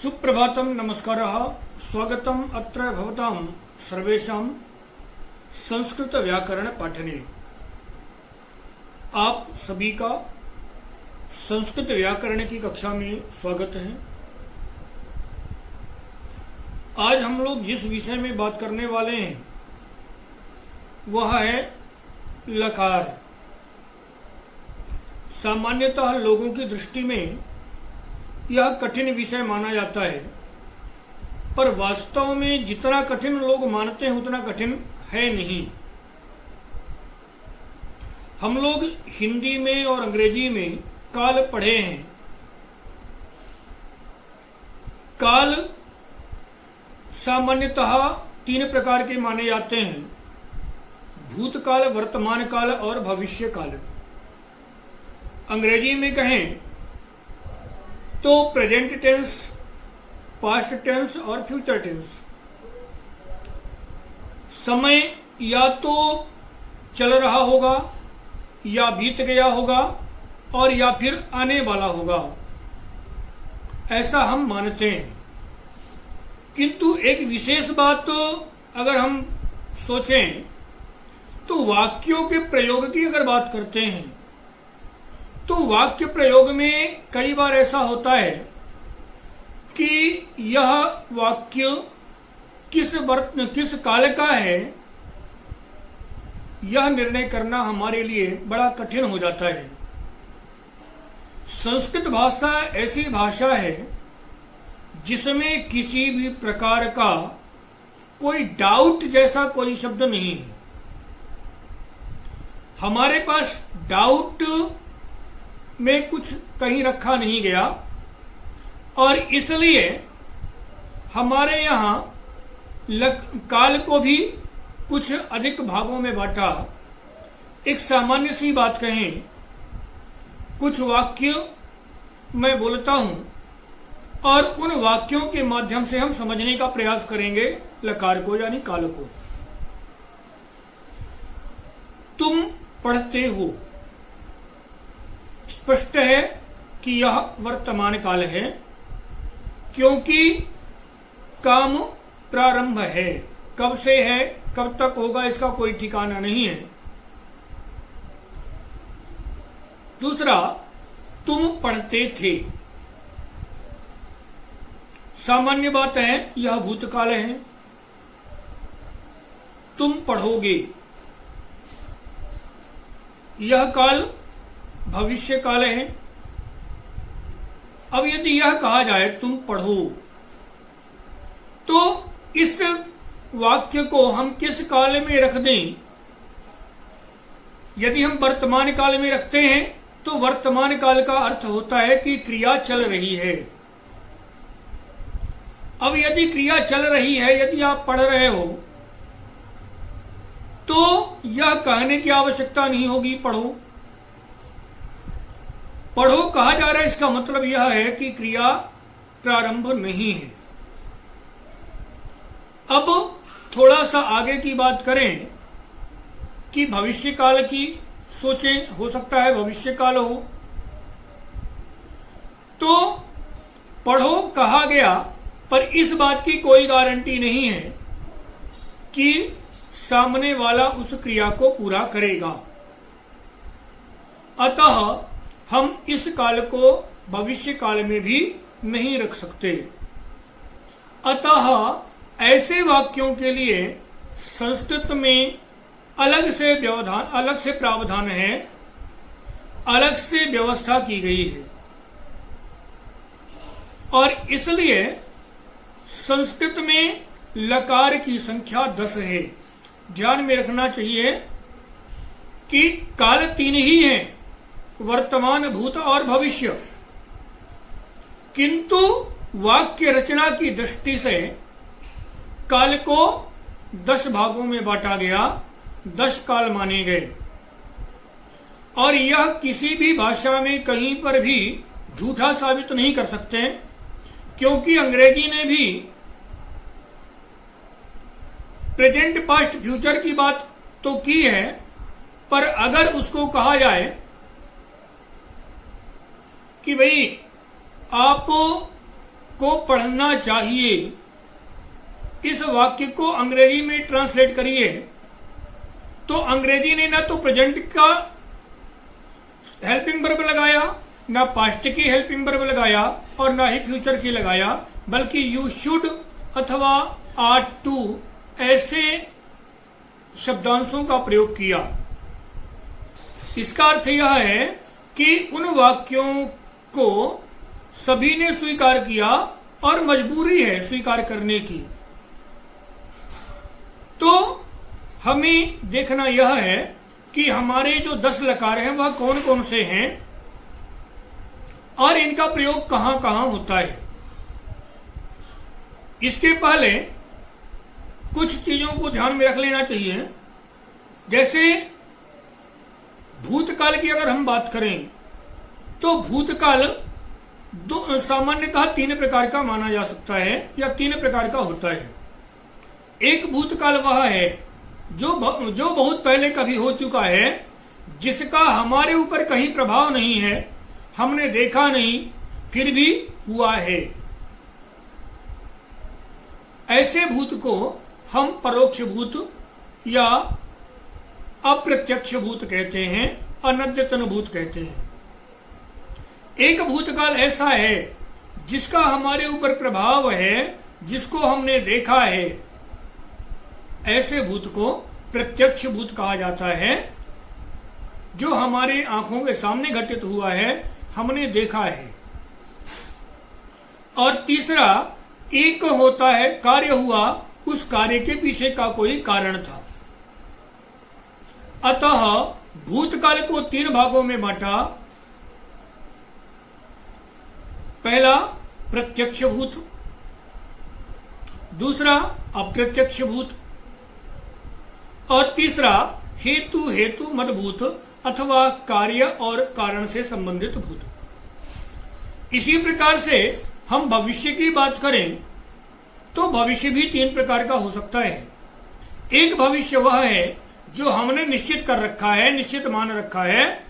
सुप्रभातम, नमस्कारः, स्वागतम अत्र भवतां सर्वेषां संस्कृत व्याकरण पाठने। आप सभी का संस्कृत व्याकरण की कक्षा में स्वागत है। आज हम लोग जिस विषय में बात करने वाले हैं वह है लकार। सामान्यतः लोगों की दृष्टि में यह कठिन विषय माना जाता है, पर वास्तव में जितना कठिन लोग मानते हैं उतना कठिन है नहीं। हम लोग हिंदी में और अंग्रेजी में काल पढ़े हैं। काल सामान्यतः 3 प्रकार के माने जाते हैं: भूतकाल, वर्तमान काल और भविष्य काल। अंग्रेजी में कहें तो प्रेजेंट टेंस, पास्ट टेंस और फ्यूचर टेंस। समय या तो चल रहा होगा, या बीत गया होगा, और या फिर आने वाला होगा, ऐसा हम मानते हैं। किंतु एक विशेष बात तो अगर हम सोचें तो वाक्यों के प्रयोग की अगर बात करते हैं तो वाक्य प्रयोग में कई बार ऐसा होता है कि यह वाक्य किस काल का है, यह निर्णय करना हमारे लिए बड़ा कठिन हो जाता है। संस्कृत भाषा ऐसी भाषा है जिसमें किसी भी प्रकार का कोई डाउट जैसा कोई शब्द नहीं है। हमारे पास डाउट में कुछ कहीं रखा नहीं गया, और इसलिए हमारे यहाँ काल को भी कुछ अधिक भागों में बांटा। एक सामान्य सी बात कहें, कुछ वाक्य मैं बोलता हूं और उन वाक्यों के माध्यम से हम समझने का प्रयास करेंगे लकार को, यानी काल को। तुम पढ़ते हो, स्पष्ट है कि यह वर्तमान काल है, क्योंकि काम प्रारंभ है। कब से है, कब तक होगा, इसका कोई ठिकाना नहीं है। दूसरा, तुम पढ़ते थे। सामान्य बात है, यह भूतकाल है। तुम पढ़ोगे, यह काल भविष्य काल है। अब यदि यह कहा जाए तुम पढ़ो, तो इस वाक्य को हम किस काल में रख दें? यदि हम वर्तमान काल में रखते हैं तो वर्तमान काल का अर्थ होता है कि क्रिया चल रही है। अब यदि क्रिया चल रही है, यदि आप पढ़ रहे हो, तो यह कहने की आवश्यकता नहीं होगी पढ़ो। पढ़ो कहा जा रहा है, इसका मतलब यह है कि क्रिया प्रारंभ नहीं है। अब थोड़ा सा आगे की बात करें कि भविष्य काल की सोचें, हो सकता है भविष्य काल हो। तो पढ़ो कहा गया, पर इस बात की कोई गारंटी नहीं है कि सामने वाला उस क्रिया को पूरा करेगा। अतः हम इस काल को भविष्य काल में भी नहीं रख सकते। अतः ऐसे वाक्यों के लिए संस्कृत में अलग से प्रावधान है, अलग से व्यवस्था की गई है। और इसलिए संस्कृत में लकार की संख्या 10 है। ध्यान में रखना चाहिए कि काल 3 ही हैं, वर्तमान, भूत और भविष्य। किंतु वाक्य रचना की दृष्टि से काल को 10 भागों में बांटा गया, 10 काल माने गए। और यह किसी भी भाषा में कहीं पर भी झूठा साबित नहीं कर सकते, क्योंकि अंग्रेजी ने भी प्रेजेंट, पास्ट, फ्यूचर की बात तो की है, पर अगर उसको कहा जाए कि भाई आप को पढ़ना चाहिए, इस वाक्य को अंग्रेजी में ट्रांसलेट करिए तो अंग्रेजी ने ना तो प्रेजेंट का हेल्पिंग वर्ब लगाया, ना पास्ट की हेल्पिंग वर्ब लगाया और ना ही फ्यूचर की लगाया, बल्कि यू शुड अथवा आर टू ऐसे शब्दांशों का प्रयोग किया। इसका अर्थ यह है कि उन वाक्यों को सभी ने स्वीकार किया और मजबूरी है स्वीकार करने की। तो हमें देखना यह है कि हमारे जो 10 लकार हैं वह कौन कौन से हैं और इनका प्रयोग कहां कहां होता है। इसके पहले कुछ चीजों को ध्यान में रख लेना चाहिए। जैसे भूतकाल की अगर हम बात करें तो भूतकाल सामान्यतः 3 प्रकार का माना जा सकता है या 3 प्रकार का होता है। एक भूतकाल वह है जो बहुत पहले कभी हो चुका है, जिसका हमारे ऊपर कहीं प्रभाव नहीं है, हमने देखा नहीं फिर भी हुआ है। ऐसे भूत को हम परोक्ष भूत या अप्रत्यक्ष भूत कहते हैं, अनद्यतन भूत कहते हैं। एक भूतकाल ऐसा है जिसका हमारे ऊपर प्रभाव है, जिसको हमने देखा है, ऐसे भूत को प्रत्यक्ष भूत कहा जाता है, जो हमारे आंखों के सामने घटित हुआ है, हमने देखा है। और तीसरा एक होता है कार्य हुआ, उस कार्य के पीछे का कोई कारण था। अतः भूतकाल को 3 भागों में बांटा। पहला प्रत्यक्ष भूत, दूसरा अप्रत्यक्ष भूत और तीसरा हेतु हेतु मद भूत अथवा कार्य और कारण से संबंधित भूत। इसी प्रकार से हम भविष्य की बात करें तो भविष्य भी 3 प्रकार का हो सकता है। एक भविष्य वह है जो हमने निश्चित कर रखा है, निश्चित मान रखा है,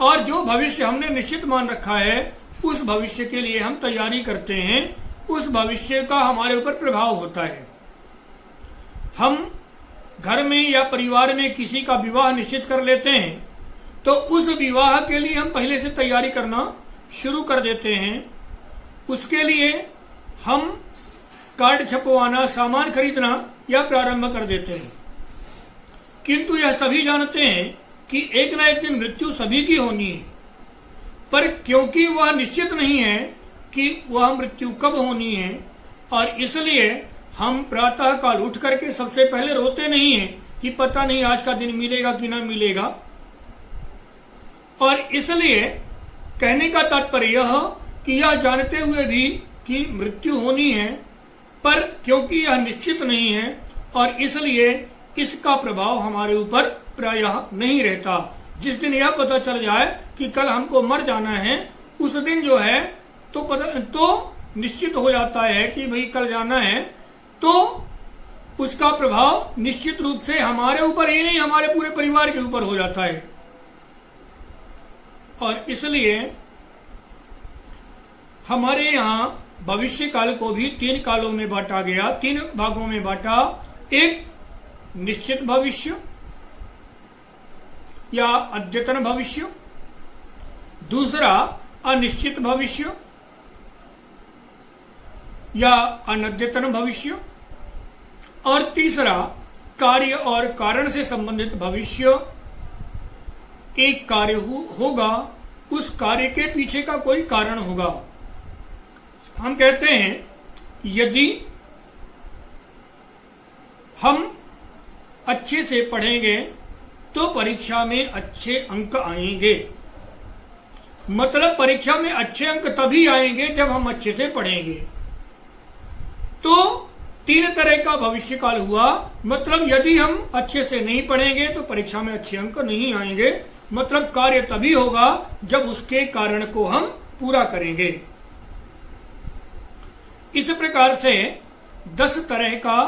और जो भविष्य हमने निश्चित मान रखा है उस भविष्य के लिए हम तैयारी करते हैं, उस भविष्य का हमारे ऊपर प्रभाव होता है। हम घर में या परिवार में किसी का विवाह निश्चित कर लेते हैं तो उस विवाह के लिए हम पहले से तैयारी करना शुरू कर देते हैं। उसके लिए हम कार्ड छपवाना, सामान खरीदना या प्रारंभ कर देते हैं। किंतु यह सभी जानते हैं कि एक न एक दिन मृत्यु सभी की होनी है, पर क्योंकि वह निश्चित नहीं है कि वह मृत्यु कब होनी है, और इसलिए हम प्रातः काल उठ करके सबसे पहले रोते नहीं हैं कि पता नहीं आज का दिन मिलेगा कि ना मिलेगा। और इसलिए कहने का तात्पर्य यह कि यह जानते हुए भी कि मृत्यु होनी है, पर क्योंकि यह निश्चित नहीं है और इसलिए इसका प्रभाव हमारे ऊपर प्रायः नहीं रहता। जिस दिन यह पता चल जाए कि कल हमको मर जाना है, उस दिन जो है तो निश्चित हो जाता है कि भाई कल जाना है, तो उसका प्रभाव निश्चित रूप से हमारे ऊपर ही नहीं, हमारे पूरे परिवार के ऊपर हो जाता है। और इसलिए हमारे यहां भविष्य काल को भी 3 कालों में बांटा गया, 3 भागों में बांटा। एक निश्चित भविष्य या अद्यतन भविष्य, दूसरा अनिश्चित भविष्य या अनद्यतन भविष्य, और तीसरा कार्य और कारण से संबंधित भविष्य। एक कार्य होगा, उस कार्य के पीछे का कोई कारण होगा। हम कहते हैं यदि हम अच्छे से पढ़ेंगे तो परीक्षा में अच्छे अंक आएंगे। मतलब परीक्षा में अच्छे अंक तभी आएंगे जब हम अच्छे से पढ़ेंगे। तो 3 तरह का भविष्य काल हुआ। मतलब यदि हम अच्छे से नहीं पढ़ेंगे तो परीक्षा में अच्छे अंक नहीं आएंगे। मतलब कार्य तभी होगा जब उसके कारण को हम पूरा करेंगे। इस प्रकार से 10 तरह का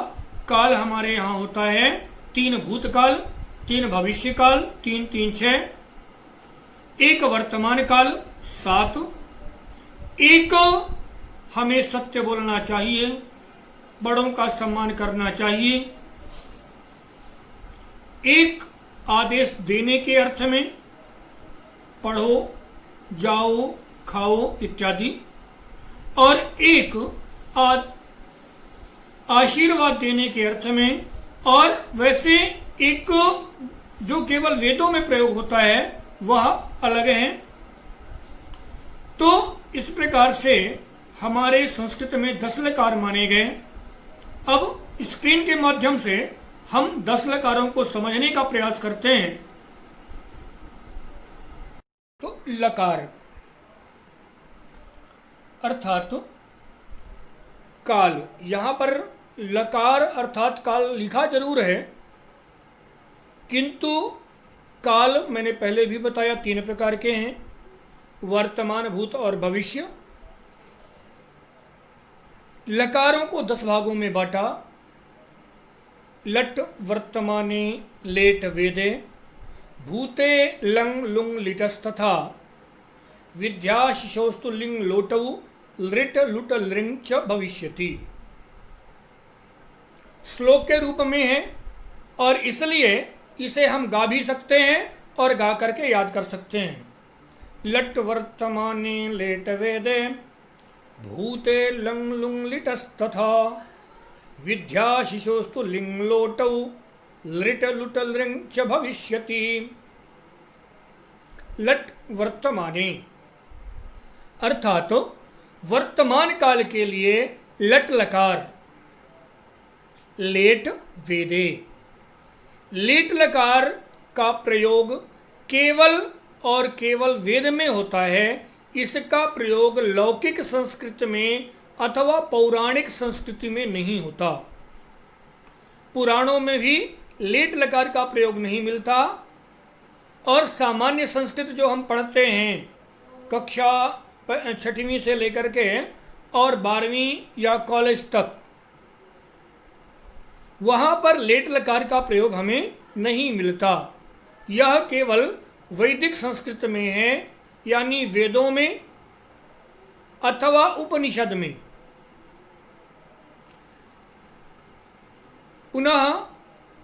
काल हमारे यहां होता है। 3 भूतकाल, 3 भविष्य काल, 3 3 6, एक वर्तमान काल 7, एक हमें सत्य बोलना चाहिए, बड़ों का सम्मान करना चाहिए। एक आदेश देने के अर्थ में पढ़ो, जाओ, खाओ इत्यादि, और एक आशीर्वाद देने के अर्थ में, और वैसे एक जो केवल वेदों में प्रयोग होता है वह अलग है। तो इस प्रकार से हमारे संस्कृत में 10 लकार माने गए। अब स्क्रीन के माध्यम से हम 10 लकारों को समझने का प्रयास करते हैं। तो लकार अर्थात काल, यहां पर लकार अर्थात काल लिखा जरूर है, किंतु काल मैंने पहले भी बताया 3 प्रकार के हैं, वर्तमान, भूत और भविष्य। लकारों को 10 भागों में बांटा। लट वर्तमाने लेट वेदे, भूते लंग लुंग लिटस्तथा, विद्या शिशोस्तु लिंग लोटौ, लृट लुट लृंग च भविष्यति। श्लोक के रूप में है और इसलिए इसे हम गा भी सकते हैं और गा करके याद कर सकते हैं। लट वर्तमाने लेट वेदे, भूते लंग लुंग लिटस्तथा, विद्या शिशोस्तु लिंग लोटौ, लृट लुट लृंग च भविष्यति। लट वर्तमाने अर्थात वर्तमान काल के लिए लट लकार। लेट वेदे, लेट लकार का प्रयोग केवल और केवल वेद में होता है। इसका प्रयोग लौकिक संस्कृत में अथवा पौराणिक संस्कृति में नहीं होता। पुराणों में भी लेट लकार का प्रयोग नहीं मिलता, और सामान्य संस्कृत जो हम पढ़ते हैं कक्षा 6वीं से लेकर के और 12वीं या कॉलेज तक, वहां पर लेट लकार का प्रयोग हमें नहीं मिलता। यह केवल वैदिक संस्कृत में है, यानी वेदों में अथवा उपनिषद में। पुनः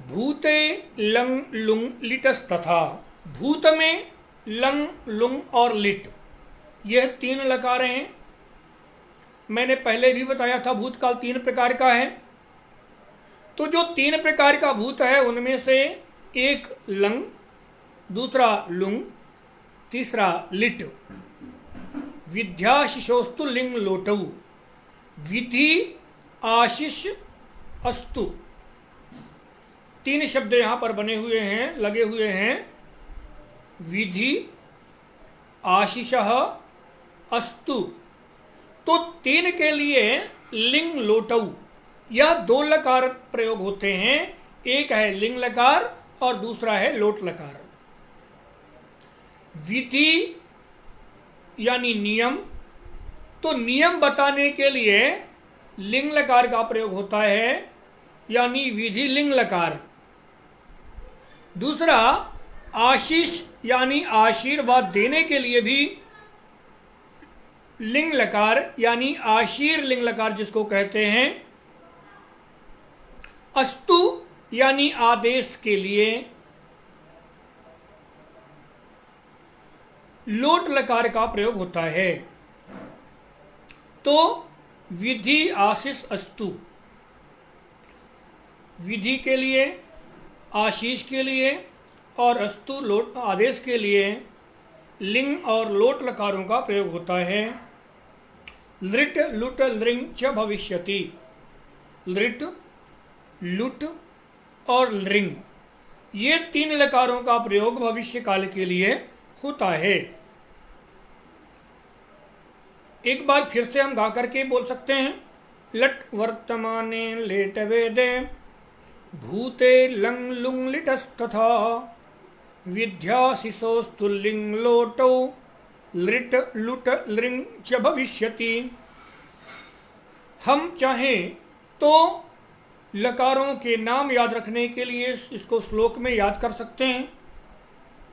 भूते लंग लुंग लिटस्तथा, भूत में लंग लुंग और लिट, यह 3 लकार हैं। मैंने पहले भी बताया था भूतकाल 3 प्रकार का है। तो जो 3 प्रकार का भूत है उनमें से एक लंग, दूसरा लुंग, तीसरा लिट। विद्या शिशोस्तु लिंग लोटौ, विधि आशीष अस्तु। 3 शब्द यहां पर बने हुए हैं, लगे हुए हैं। विधि आशीषः अस्तु। तो 3 के लिए लिंग लोटौ, यह 2 लकार प्रयोग होते हैं। एक है लिंग लकार और दूसरा है लोट लकार। विधि यानी नियम, तो नियम बताने के लिए लिंग लकार का प्रयोग होता है, यानी विधि लिंग लकार। दूसरा आशीष यानी आशीर्वाद देने के लिए भी लिंग लकार यानी आशीर लिंग लकार जिसको कहते हैं। अस्तु यानी आदेश के लिए लोट लकार का प्रयोग होता है। तो विधि आशीष अस्तु, विधि के लिए, आशीष के लिए और अस्तु लोट आदेश के लिए लिंग और लोट लकारों का प्रयोग होता है। लृट लुट लृंग च भविष्यति, लृट लुट और लृंग, ये 3 लकारों का प्रयोग भविष्य काल के लिए होता है। एक बार फिर से हम गा करके बोल सकते हैं। लट वर्तमाने लेट वेदे, भूते लंग लुंग लिटस्तथा, विद्या शिशोस्तु लिंग लोटौ, लृट लुट लृंग च भविष्यति। हम चाहें तो लकारों के नाम याद रखने के लिए इसको श्लोक में याद कर सकते हैं,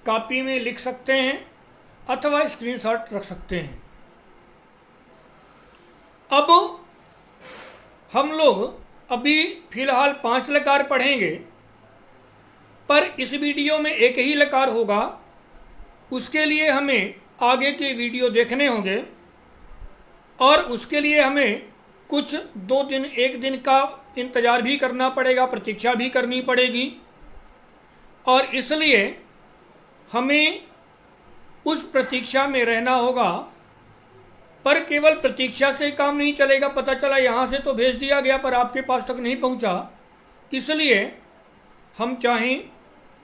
कॉपी में लिख सकते हैं अथवा स्क्रीनशॉट रख सकते हैं। अब हम लोग अभी फिलहाल 5 लकार पढ़ेंगे, पर इस वीडियो में एक ही लकार होगा। उसके लिए हमें आगे के वीडियो देखने होंगे और उसके लिए हमें कुछ 2 दिन 1 दिन का इंतज़ार भी करना पड़ेगा, प्रतीक्षा भी करनी पड़ेगी। और इसलिए हमें उस प्रतीक्षा में रहना होगा। पर केवल प्रतीक्षा से काम नहीं चलेगा। पता चला यहाँ से तो भेज दिया गया पर आपके पास तक नहीं पहुँचा, इसलिए हम चाहें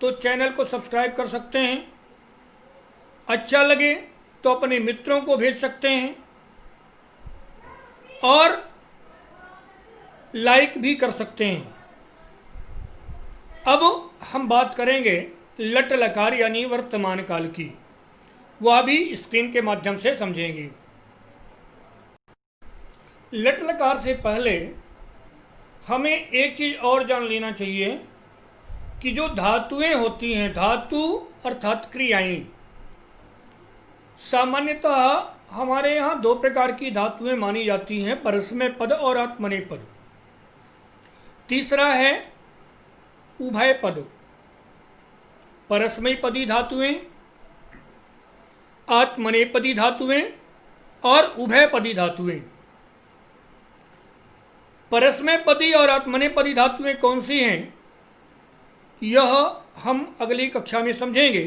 तो चैनल को सब्सक्राइब कर सकते हैं, अच्छा लगे तो अपने मित्रों को भेज सकते हैं और लाइक भी कर सकते हैं। अब हम बात करेंगे लट लकार यानी वर्तमान काल की, वह भी स्क्रीन के माध्यम से समझेंगे। लट लकार से पहले हमें एक चीज़ और जान लेना चाहिए कि जो धातुएं होती हैं, धातु अर्थात क्रियाएं, सामान्यतः हमारे यहाँ 2 प्रकार की धातुएं मानी जाती हैं, परस्मय पद और आत्मनेपद। तीसरा है उभय पद, परस्मय पदी धातुएं, आत्मनेपदी धातुएं और उभय पदी धातुएं। परस्मय पदी और आत्मनेपदी धातुएं कौन सी हैं, यह हम अगली कक्षा में समझेंगे।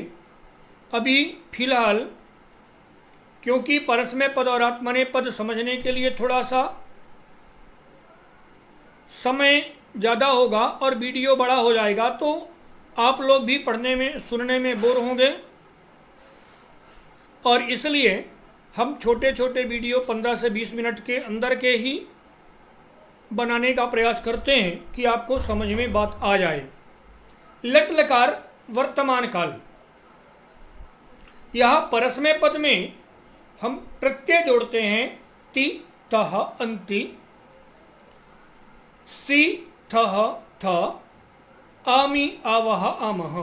अभी फिलहाल क्योंकि परस्मय पद और आत्मनेपद समझने के लिए थोड़ा सा समय ज़्यादा होगा और वीडियो बड़ा हो जाएगा, तो आप लोग भी पढ़ने में सुनने में बोर होंगे, और इसलिए हम छोटे छोटे वीडियो 15 से 20 मिनट के अंदर के ही बनाने का प्रयास करते हैं कि आपको समझ में बात आ जाए। लट लकार वर्तमान काल, यहाँ परस्मय पद में हम प्रत्यय जोड़ते हैं ति तह अंति, सी थह थ, आमी आवह आमह।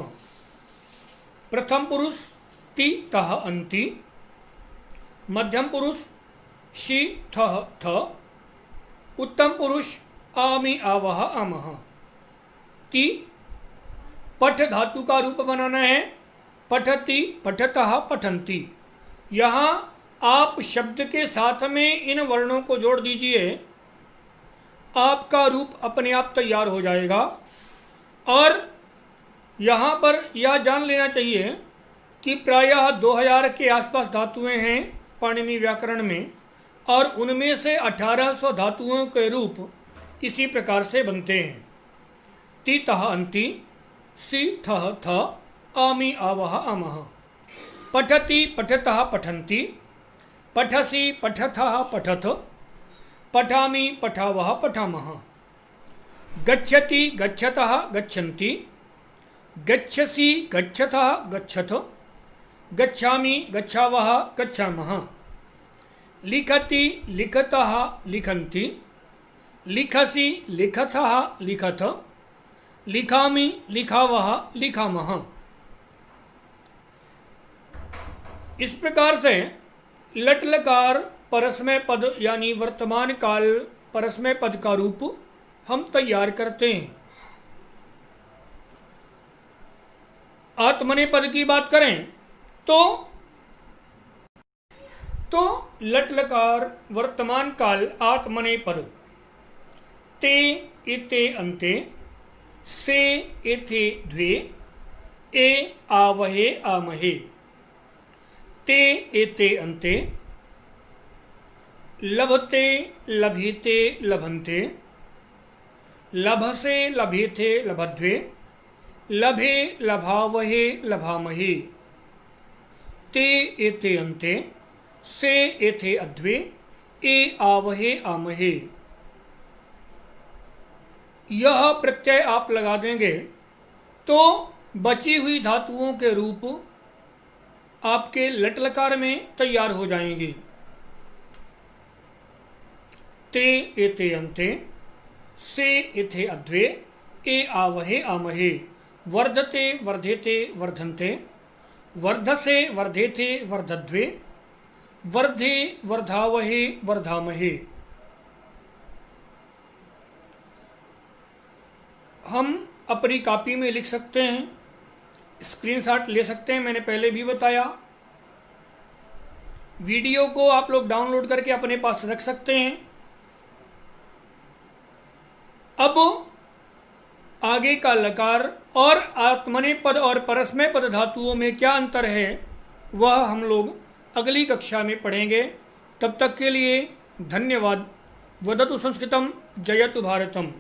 प्रथम पुरुष ति तह अंति, मध्यम पुरुष शी थह थ, उत्तम पुरुष आमी आवह आमह। ति पठ धातु का रूप बनाना है, पठति पठतः पठन्ति। यहाँ आप शब्द के साथ में इन वर्णों को जोड़ दीजिए, आपका रूप अपने आप तैयार हो जाएगा। और यहाँ पर यह जान लेना चाहिए कि प्रायः 2000 के आसपास धातुएं हैं पाणिनि व्याकरण में, और उनमें से 1800 धातुओं के रूप इसी प्रकार से बनते हैं। ति तह अंति, सी थह थ, आमी आवह आमह। पठति पठतः पठन्ति, पठसि पठथः पठथ, पठामि पठावः पठामः। गच्छति गच्छतः गच्छन्ति, गच्छसि गच्छतः गच्छथ, गच्छामि गच्छावः गच्छामः। लिखति लिखतः लिखन्ति, लिखसि लिखतः लिखथ, लिखामि लिखावः लिखामः। इस प्रकार से लट लकार परस्मय पद यानी वर्तमान काल परस्मय पद का रूप हम तैयार करते हैं। आत्मनेपद की बात करें तो लट लकार वर्तमान काल आत्मनेपद ते इते अन्ते, से इथे द्वे, ए आवहे आमहे। ते इते अन्ते, लभते लभीते लभन्ते, लभसे लभेथे लभध्वे, लभे लभावहे लभामहे। ते एते अन्ते, से एथे अध्वे, ए आवहे आमहे। यह प्रत्यय आप लगा देंगे तो बची हुई धातुओं के रूप आपके लट लकार में तैयार हो जाएंगे। ते एते अन्ते, से एथे अध्वे, ए आवहे आमहे। वर्धते वर्धेते वर्धन्ते, वर्धसे वर्धेते वर्धध्वे, वर्धे वर्धावहे वर्धामहे। हम अपनी कॉपी में लिख सकते हैं, स्क्रीनशॉट ले सकते हैं, मैंने पहले भी बताया। वीडियो को आप लोग डाउनलोड करके अपने पास रख सकते हैं। अब आगे का लकार और आत्मनेपद और परस्मय पद धातुओं में क्या अंतर है वह हम लोग अगली कक्षा में पढ़ेंगे। तब तक के लिए धन्यवाद। वदतु संस्कृतम जयतु भारतम।